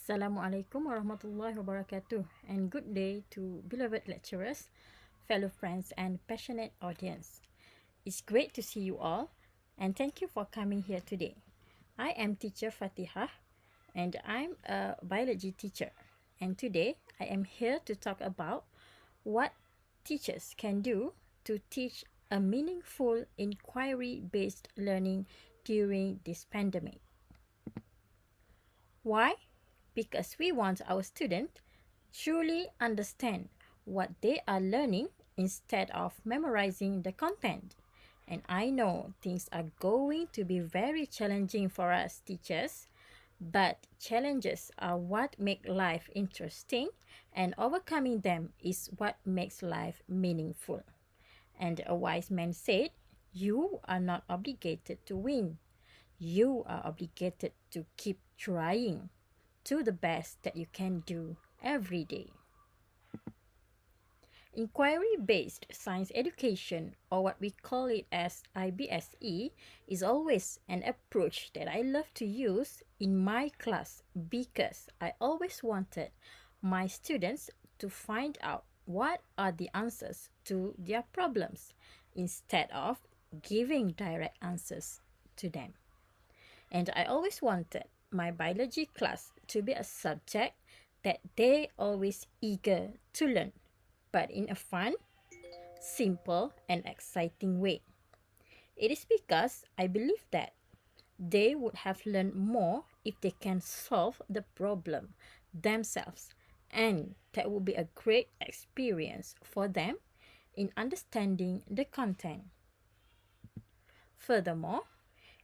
Assalamualaikum warahmatullahi wabarakatuh, and good day to beloved lecturers, fellow friends and passionate audience. It's great to see you all, and thank you for coming here today. I am teacher Fatihah, and I'm a biology teacher. And today I am here to talk about what teachers can do to teach a meaningful inquiry-based learning during this pandemic. Why? Because we want our students truly understand what they are learning instead of memorizing the content. And I know things are going to be very challenging for us teachers, but challenges are what make life interesting, and overcoming them is what makes life meaningful. And a wise man said, "You are not obligated to win. You are obligated to keep trying to the best that you can do every day." Inquiry-based science education, or what we call it as IBSE, is always an approach that I love to use in my class because I always wanted my students to find out what are the answers to their problems instead of giving direct answers to them. And I always wanted my biology class to be a subject that they always eager to learn, but in a fun, simple, and exciting way. It is because I believe that they would have learned more if they can solve the problem themselves, and that would be a great experience for them in understanding the content. Furthermore,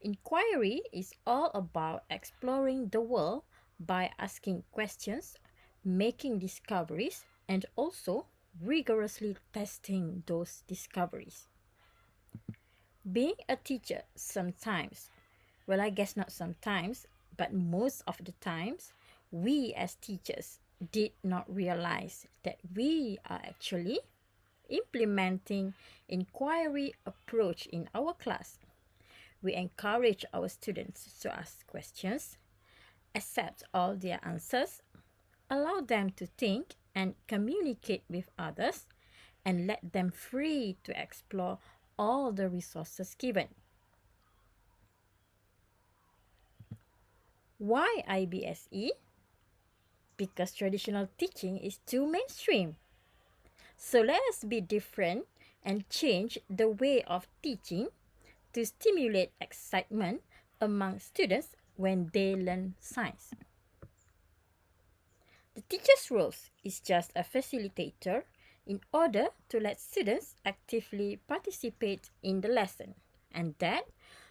inquiry is all about exploring the world by asking questions, making discoveries, and also rigorously testing those discoveries. Being a teacher sometimes, well, I guess not sometimes, but most of the times, we as teachers did not realize that we are actually implementing inquiry approach in our class. We encourage our students to ask questions, accept all their answers, allow them to think and communicate with others, and let them free to explore all the resources given. Why IBSE? Because traditional teaching is too mainstream. So let us be different and change the way of teaching to stimulate excitement among students when they learn science. The teacher's role is just a facilitator in order to let students actively participate in the lesson, and that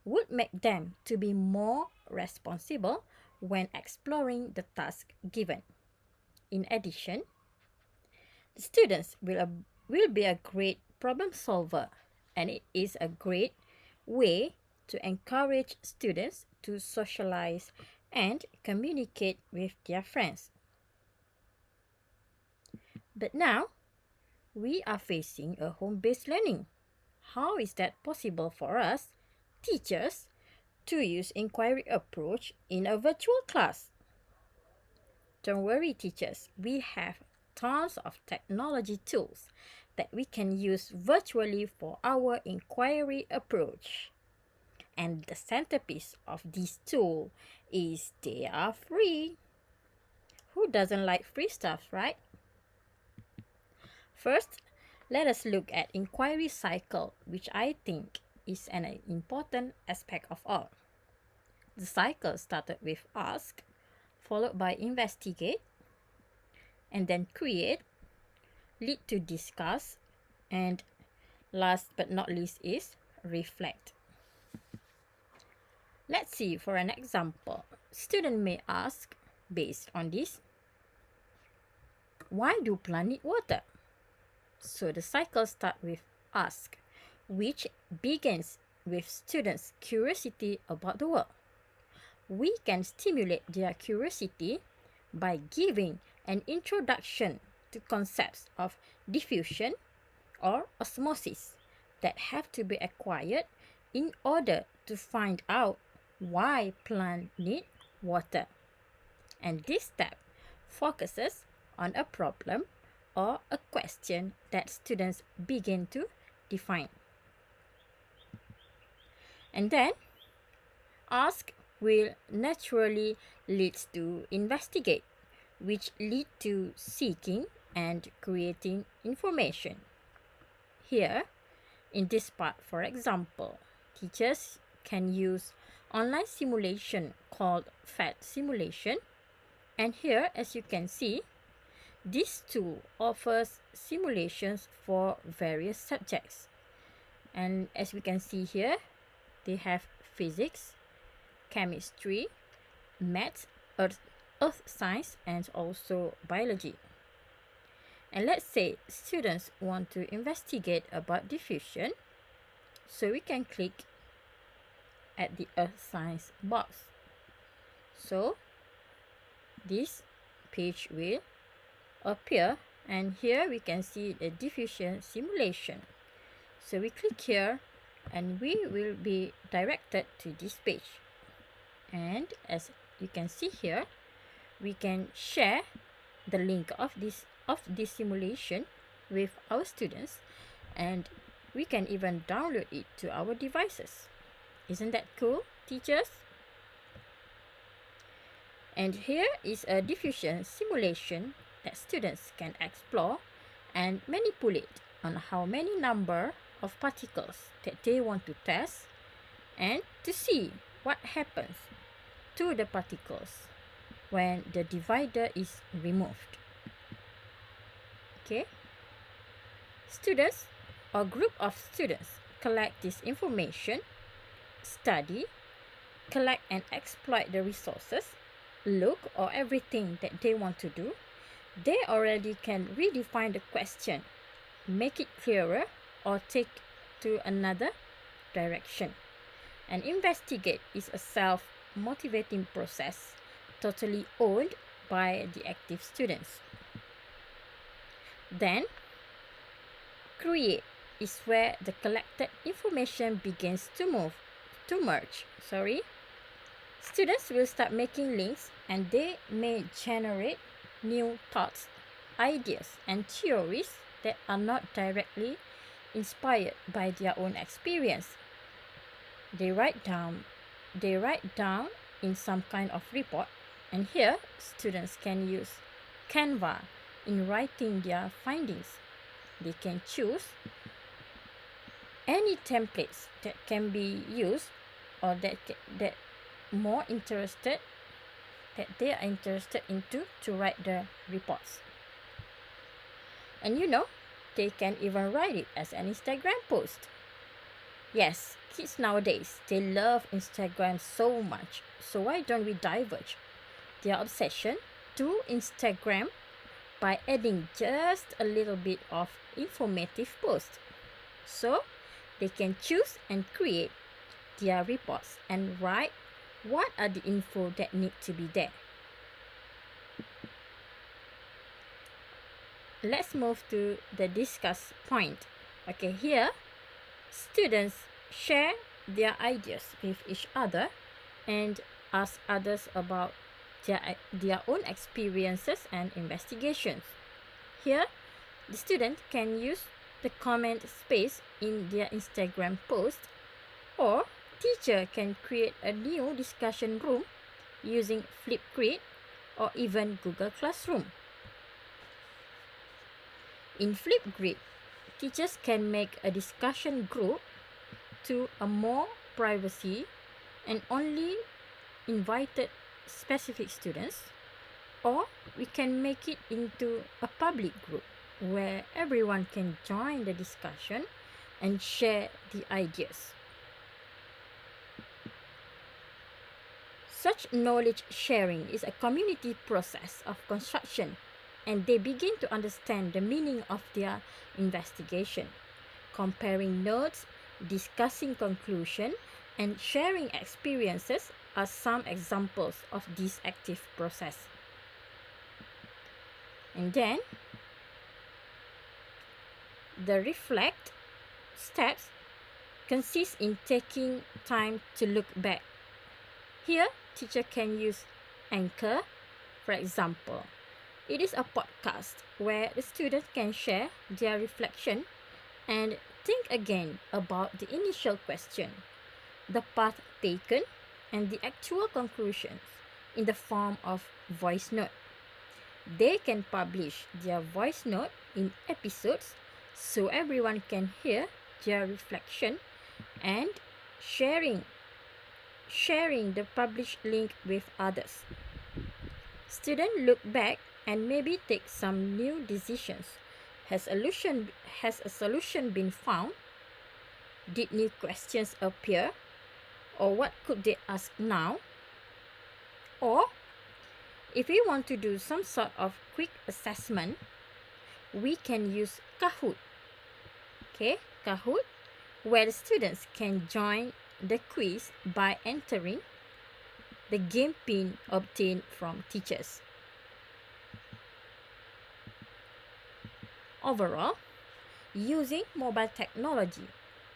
would make them to be more responsible when exploring the task given. In addition, the students will be a great problem solver, and it is a great way to encourage students to socialize and communicate with their friends. But now, we are facing a home-based learning. How is that possible for us, teachers, to use inquiry approach in a virtual class? Don't worry, teachers, we have tons of technology tools that we can use virtually for our inquiry approach. And the centerpiece of this tool is they are free. Who doesn't like free stuff, right? First, let us look at inquiry cycle, which I think is an important aspect of all. The cycle started with ask, followed by investigate, and then create, lead to discuss, and last but not least is reflect. Let's see for an example. Student may ask, based on this, why do plants need water? So the cycle starts with ask, which begins with students' curiosity about the world. We can stimulate their curiosity by giving an introduction to concepts of diffusion or osmosis that have to be acquired in order to find out why plants need water. And this step focuses on a problem or a question that students begin to define. And then, ask will naturally lead to investigate, which lead to seeking and creating information. Here, in this part, for example, teachers can use online simulation called PhET simulation. And here, as you can see, this tool offers simulations for various subjects. And as we can see here, they have physics, chemistry, maths, earth science, and also biology. And let's say students want to investigate about diffusion, so we can click at the earth science box. So this page will appear, and here we can see the diffusion simulation. So we click here and we will be directed to this page. And as you can see here, we can share the link of this simulation with our students, and we can even download it to our devices. Isn't that cool, teachers? And here is a diffusion simulation that students can explore and manipulate on how many number of particles that they want to test, and to see what happens to the particles when the divider is removed. Okay? Students or group of students collect this information, study, collect and exploit the resources, look or everything that they want to do. They already can redefine the question, make it clearer, or take to another direction. And investigate is a self-motivating process totally owned by the active students. Then, create is where the collected information begins to merge. Students will start making links, and they may generate new thoughts, ideas, and theories that are not directly inspired by their own experience. They write down in some kind of report, and here students can use Canva in writing their findings. They can choose any templates that can be used, or that they are interested into to write the reports. And they can even write it as an Instagram post. Yes, kids nowadays, they love Instagram so much. So why don't we diverge their obsession to Instagram by adding just a little bit of informative post? So they can choose and create their reports and write what are the info that need to be there. Let's move to the discuss point. Okay, here students share their ideas with each other and ask others about their own experiences and investigations. Here, the student can use the comment space in their Instagram post, or teacher can create a new discussion room using Flipgrid or even Google Classroom. In Flipgrid, teachers can make a discussion group to a more privacy and only invited specific students, or we can make it into a public group where everyone can join the discussion and share the ideas. Such knowledge sharing is a community process of construction, and they begin to understand the meaning of their investigation. Comparing notes, discussing conclusion, and sharing experiences are some examples of this active process. And then, the reflect steps consist in taking time to look back. Here, teacher can use anchor, For example, it is a podcast where the students can share their reflection and think again about the initial question, the path taken, and the actual conclusions in the form of voice note. They can publish their voice note in episodes so everyone can hear their reflection and sharing the published link with others. Students look back and maybe take some new decisions. Has a solution been found? Did new questions appear? Or what could they ask now? Or if we want to do some sort of quick assessment, we can use Kahoot. Okay, Kahoot, where the students can join the quiz by entering the game pin obtained from teachers. Overall, using mobile technology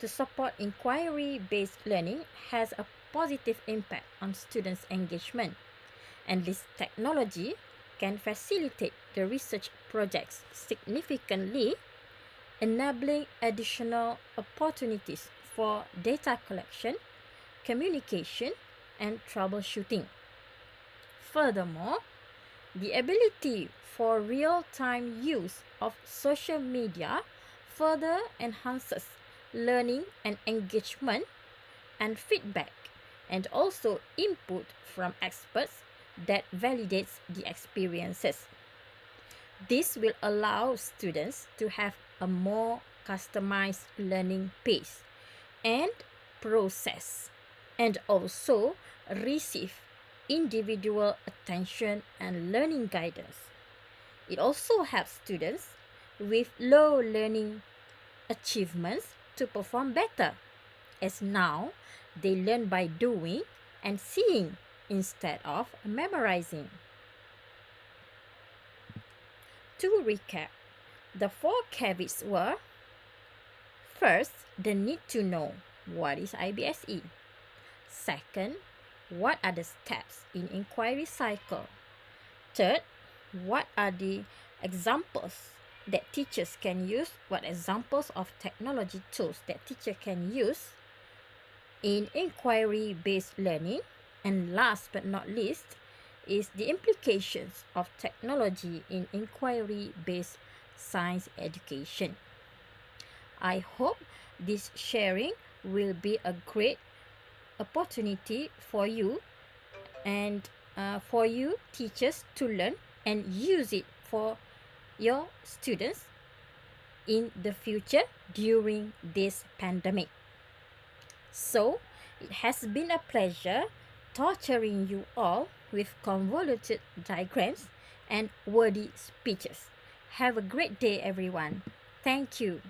to support inquiry-based learning has a positive impact on students' engagement, and this technology can facilitate the research projects significantly, enabling additional opportunities for data collection, communication, and troubleshooting. Furthermore, the ability for real-time use of social media further enhances learning and engagement and feedback, and also input from experts that validates the experiences. This will allow students to have a more customized learning pace and process, and also receive individual attention and learning guidance. It also helps students with low learning achievements to perform better, as now they learn by doing and seeing instead of memorizing. To recap, the 4 caveats were: first, the need to know what is IBSE. Second, what are the steps in inquiry cycle? Third, what are the examples that teachers can use? What examples of technology tools that teacher can use in inquiry-based learning? And last but not least is the implications of technology in inquiry-based science education. I hope this sharing will be a great opportunity for you and for you teachers to learn and use it for your students in the future during this pandemic. So, it has been a pleasure torturing you all with convoluted diagrams and wordy speeches. Have a great day, everyone. Thank you.